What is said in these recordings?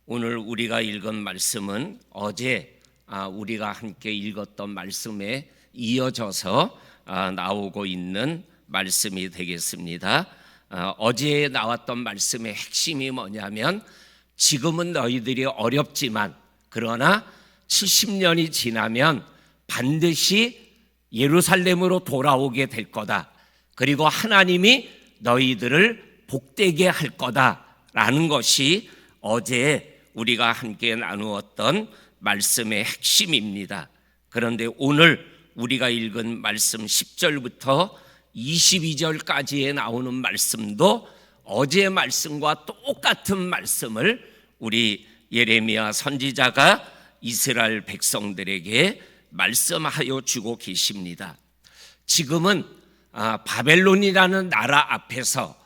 오늘 우리가 읽은 말씀은 어제 우리가 함께 읽었던 말씀에 이어져서 나오고 있는 말씀이 되겠습니다. 어제 나왔던 말씀의 핵심이 뭐냐면, 지금은 너희들이 어렵지만 그러나 70년이 지나면 반드시 예루살렘으로 돌아오게 될 거다. 그리고 하나님이 너희들을 복되게 할 거다라는 것이 어제 우리가 함께 나누었던 말씀의 핵심입니다. 그런데 오늘 우리가 읽은 말씀 10절부터 22절까지에 나오는 말씀도 어제 말씀과 똑같은 말씀을 우리 예레미야 선지자가 이스라엘 백성들에게 말씀하여 주고 계십니다. 지금은 바벨론이라는 나라 앞에서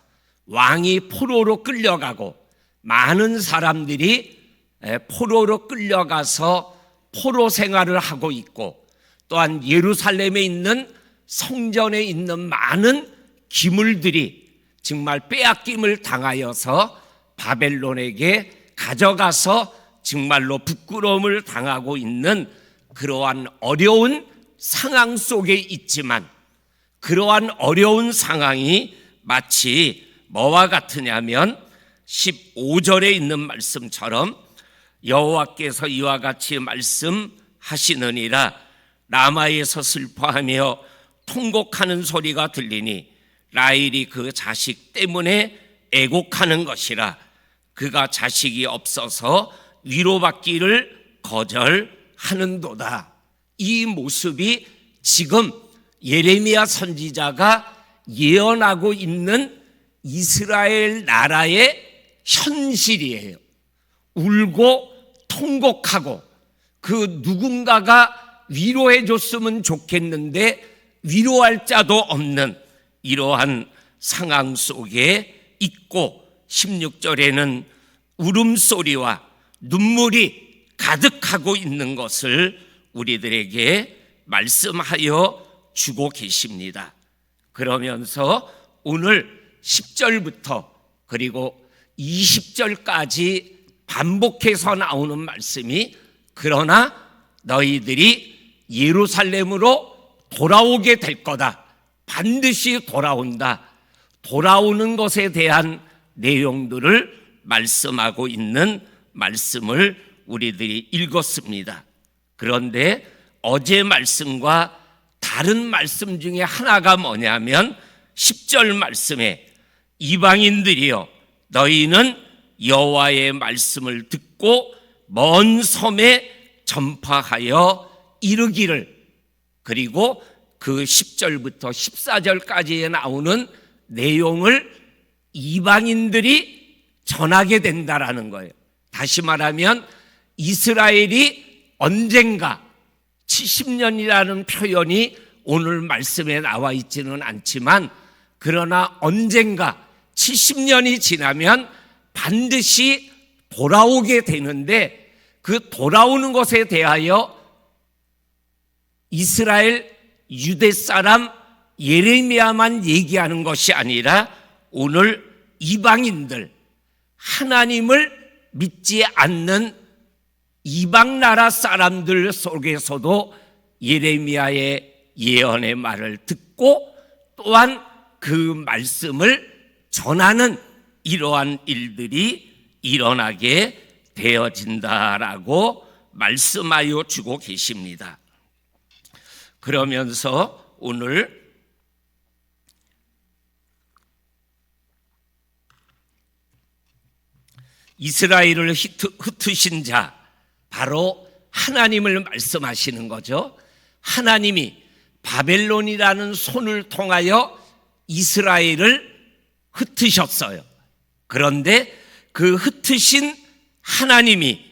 왕이 포로로 끌려가고 많은 사람들이 포로로 끌려가서 포로 생활을 하고 있고, 또한 예루살렘에 있는 성전에 있는 많은 기물들이 정말 빼앗김을 당하여서 바벨론에게 가져가서 정말로 부끄러움을 당하고 있는 그러한 어려운 상황 속에 있지만, 그러한 어려운 상황이 마치 뭐와 같으냐면 15절에 있는 말씀처럼 여호와께서 이와 같이 말씀하시느니라. 라마에서 슬퍼하며 통곡하는 소리가 들리니 라헬이 그 자식 때문에 애곡하는 것이라. 그가 자식이 없어서 위로받기를 거절하는도다. 이 모습이 지금 예레미야 선지자가 예언하고 있는 이스라엘 나라의 현실이에요. 울고 통곡하고 그 누군가가 위로해 줬으면 좋겠는데 위로할 자도 없는 이러한 상황 속에 있고, 16절에는 울음소리와 눈물이 가득하고 있는 것을 우리들에게 말씀하여 주고 계십니다. 그러면서 오늘 10절부터 그리고 20절까지 반복해서 나오는 말씀이, 그러나 너희들이 예루살렘으로 돌아오게 될 거다. 반드시 돌아온다. 돌아오는 것에 대한 내용들을 말씀하고 있는 말씀을 우리들이 읽었습니다. 그런데 어제 말씀과 다른 말씀 중에 하나가 뭐냐면 10절 말씀에 이방인들이여 너희는 여호와의 말씀을 듣고 먼 섬에 전파하여 이르기를, 그리고 그 10절부터 14절까지에 나오는 내용을 이방인들이 전하게 된다라는 거예요. 다시 말하면 이스라엘이 언젠가 70년이라는 표현이 오늘 말씀에 나와 있지는 않지만, 그러나 언젠가 70년이 지나면 반드시 돌아오게 되는데, 그 돌아오는 것에 대하여 이스라엘 유대 사람 예레미야만 얘기하는 것이 아니라 오늘 이방인들, 하나님을 믿지 않는 이방 나라 사람들 속에서도 예레미야의 예언의 말을 듣고 또한 그 말씀을 전하는 이러한 일들이 일어나게 되어진다라고 말씀하여 주고 계십니다. 그러면서 오늘 이스라엘을 흩으신 자, 바로 하나님을 말씀하시는 거죠. 하나님이 바벨론이라는 손을 통하여 이스라엘을 흩으셨어요. 그런데 그 흩으신 하나님이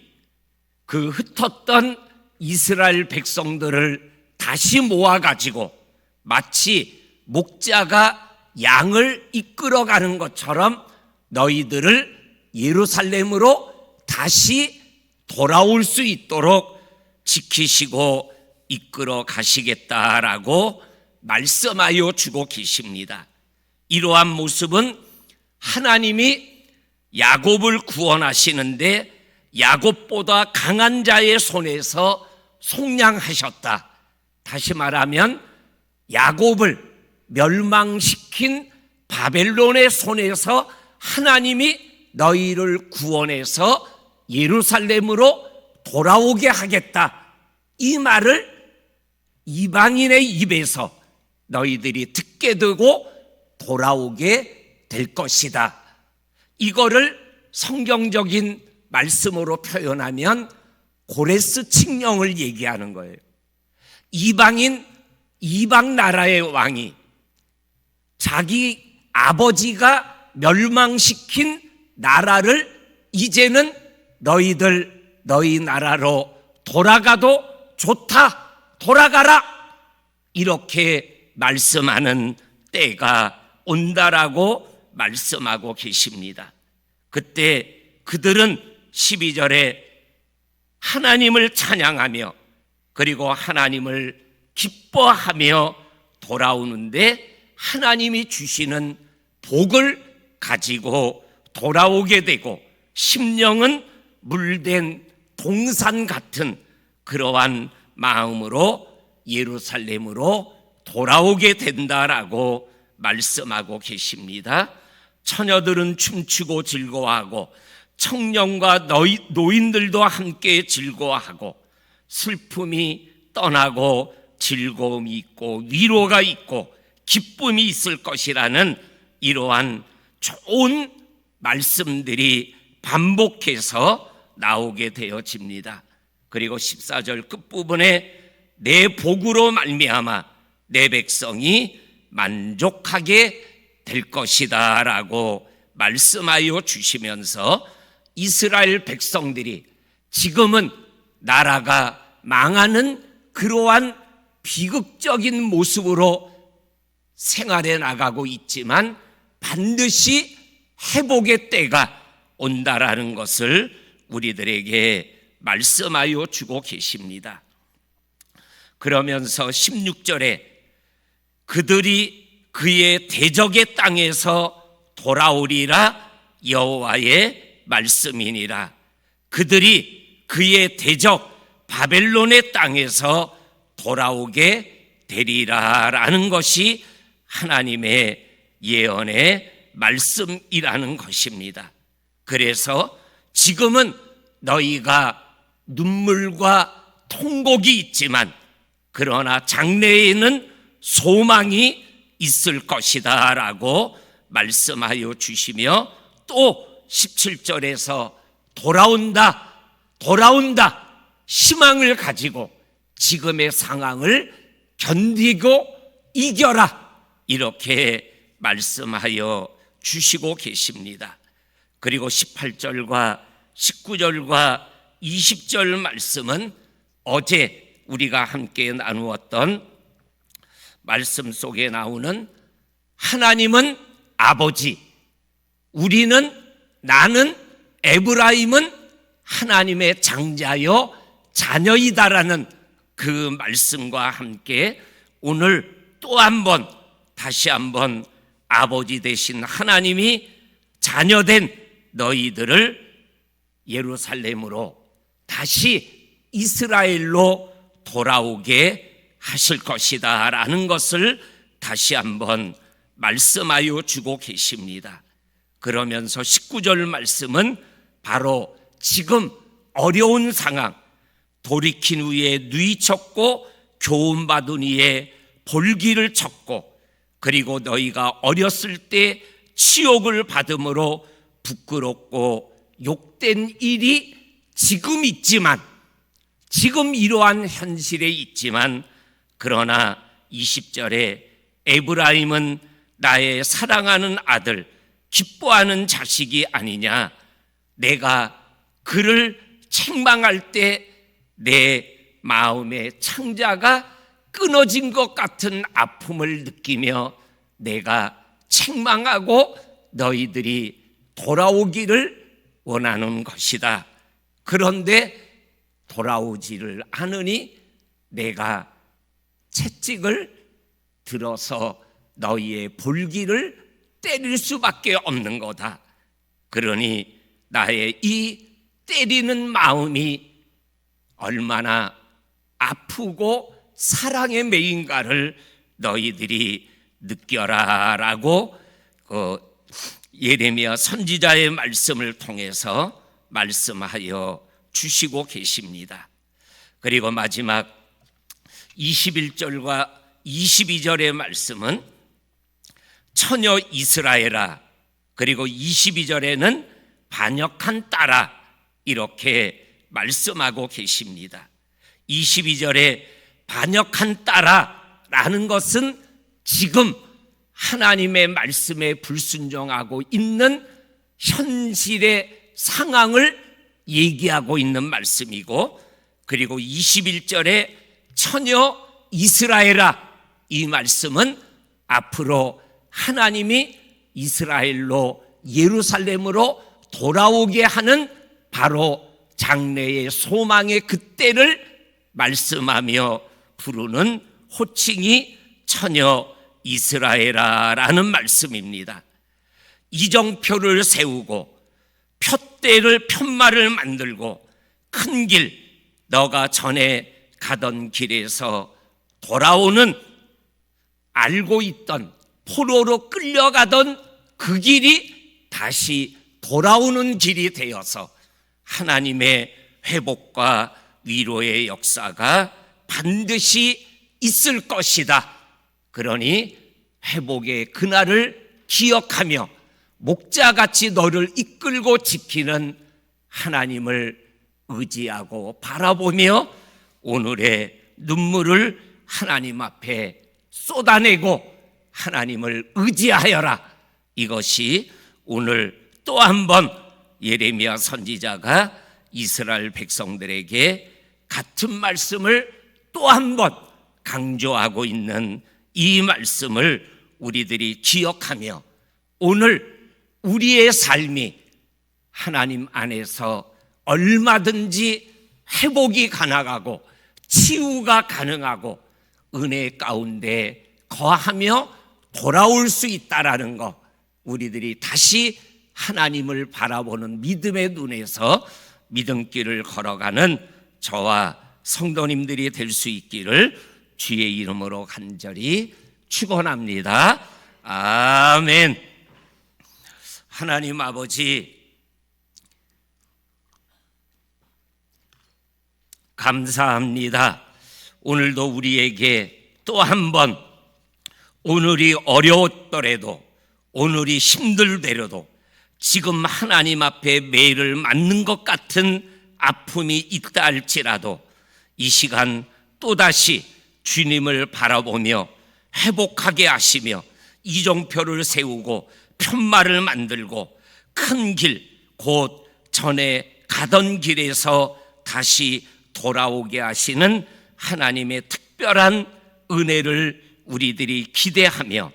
그 흩었던 이스라엘 백성들을 다시 모아가지고 마치 목자가 양을 이끌어가는 것처럼 너희들을 예루살렘으로 다시 돌아올 수 있도록 지키시고 이끌어 가시겠다라고 말씀하여 주고 계십니다. 이러한 모습은 하나님이 야곱을 구원하시는데 야곱보다 강한 자의 손에서 속량하셨다. 다시 말하면 야곱을 멸망시킨 바벨론의 손에서 하나님이 너희를 구원해서 예루살렘으로 돌아오게 하겠다. 이 말을 이방인의 입에서 너희들이 듣게 되고 돌아오게 될 것이다. 이거를 성경적인 말씀으로 표현하면 고레스 칙령을 얘기하는 거예요. 이방 나라의 왕이 자기 아버지가 멸망시킨 나라를 이제는 너희 나라로 돌아가도 좋다, 돌아가라, 이렇게 말씀하는 때가 온다라고 말씀하고 계십니다. 그때 그들은 12절에 하나님을 찬양하며 그리고 하나님을 기뻐하며 돌아오는데 하나님이 주시는 복을 가지고 돌아오게 되고 심령은 물된 동산 같은 그러한 마음으로 예루살렘으로 돌아오게 된다라고 말씀하고 계십니다. 처녀들은 춤추고 즐거워하고 청년과 노인들도 함께 즐거워하고 슬픔이 떠나고 즐거움이 있고 위로가 있고 기쁨이 있을 것이라는 이러한 좋은 말씀들이 반복해서 나오게 되어집니다. 그리고 14절 끝부분에 내 복으로 말미암아 내 백성이 만족하게 될 것이다 라고 말씀하여 주시면서 이스라엘 백성들이 지금은 나라가 망하는 그러한 비극적인 모습으로 생활해 나가고 있지만 반드시 회복의 때가 온다라는 것을 우리들에게 말씀하여 주고 계십니다. 그러면서 16절에 그들이 그의 대적의 땅에서 돌아오리라 여호와의 말씀이니라. 그들이 그의 대적 바벨론의 땅에서 돌아오게 되리라라는 것이 하나님의 예언의 말씀이라는 것입니다. 그래서 지금은 너희가 눈물과 통곡이 있지만 그러나 장래에는 소망이 있을 것이다 라고 말씀하여 주시며 또 17절에서 돌아온다 희망을 가지고 지금의 상황을 견디고 이겨라 이렇게 말씀하여 주시고 계십니다. 그리고 18절과 19절과 20절 말씀은 어제 우리가 함께 나누었던 말씀 속에 나오는 하나님은 아버지, 나는 에브라임은 하나님의 장자요 자녀이다라는 그 말씀과 함께 오늘 또 한 번 다시 한번 아버지 되신 하나님이 자녀된 너희들을 예루살렘으로 다시 이스라엘로 돌아오게 하실 것이다 라는 것을 다시 한번 말씀하여 주고 계십니다. 그러면서 19절 말씀은 바로 지금 어려운 상황, 돌이킨 후에 누이쳤고 교훈받은 후에 볼기를 쳤고 그리고 너희가 어렸을 때 치욕을 받음으로 부끄럽고 욕된 일이 지금 있지만 지금 이러한 현실에 있지만 그러나 20절에 에브라임은 나의 사랑하는 아들 기뻐하는 자식이 아니냐. 내가 그를 책망할 때 내 마음의 창자가 끊어진 것 같은 아픔을 느끼며 내가 책망하고 너희들이 돌아오기를 원하는 것이다. 그런데 돌아오지를 않으니 내가 채찍을 들어서 너희의 볼기를 때릴 수밖에 없는 거다. 그러니 나의 이 때리는 마음이 얼마나 아프고 사랑의 매인가를 너희들이 느껴라 라고 예레미야 선지자의 말씀을 통해서 말씀하여 주시고 계십니다. 그리고 마지막 21절과 22절의 말씀은 처녀 이스라엘아, 그리고 22절에는 반역한 딸아, 이렇게 말씀하고 계십니다. 22절에 반역한 딸아 라는 것은 지금 하나님의 말씀에 불순종하고 있는 현실의 상황을 얘기하고 있는 말씀이고, 그리고 21절에 처녀 이스라엘아, 이 말씀은 앞으로 하나님이 이스라엘로 예루살렘으로 돌아오게 하는 바로 장래의 소망의 그때를 말씀하며 부르는 호칭이 처녀 이스라엘아라는 말씀입니다. 이정표를 세우고 편말을 만들고 큰 길, 너가 전에 가던 길에서 돌아오는, 알고 있던 포로로 끌려가던 그 길이 다시 돌아오는 길이 되어서 하나님의 회복과 위로의 역사가 반드시 있을 것이다. 그러니 회복의 그날을 기억하며 목자같이 너를 이끌고 지키는 하나님을 의지하고 바라보며 오늘의 눈물을 하나님 앞에 쏟아내고 하나님을 의지하여라. 이것이 오늘 또 한 번 예레미야 선지자가 이스라엘 백성들에게 같은 말씀을 또 한 번 강조하고 있는 이 말씀을 우리들이 기억하며 오늘 우리의 삶이 하나님 안에서 얼마든지 회복이 가능하고 치유가 가능하고 은혜 가운데 거하며 돌아올 수 있다라는 것, 우리들이 다시 하나님을 바라보는 믿음의 눈에서 믿음길을 걸어가는 저와 성도님들이 될 수 있기를 주의 이름으로 간절히 축원합니다. 아멘. 하나님 아버지, 감사합니다. 오늘도 우리에게 또 한 번 오늘이 어려웠더라도, 오늘이 힘들더라도, 지금 하나님 앞에 매를 맞는 것 같은 아픔이 있다 할지라도 이 시간 또다시 주님을 바라보며 회복하게 하시며 이정표를 세우고 편말을 만들고 큰 길, 곧 전에 가던 길에서 다시 돌아오게 하시는 하나님의 특별한 은혜를 우리들이 기대하며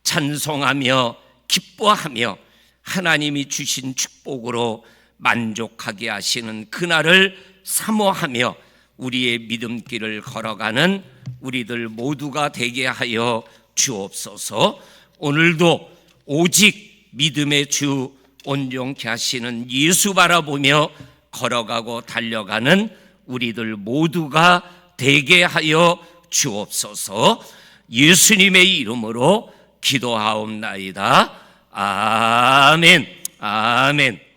찬송하며 기뻐하며 하나님이 주신 축복으로 만족하게 하시는 그날을 사모하며 우리의 믿음길을 걸어가는 우리들 모두가 되게 하여 주옵소서. 오늘도 오직 믿음의 주 온전케 하시는 예수 바라보며 걸어가고 달려가는 우리들 모두가 되게 하여 주옵소서. 예수님의 이름으로 기도하옵나이다. 아멘. 아멘.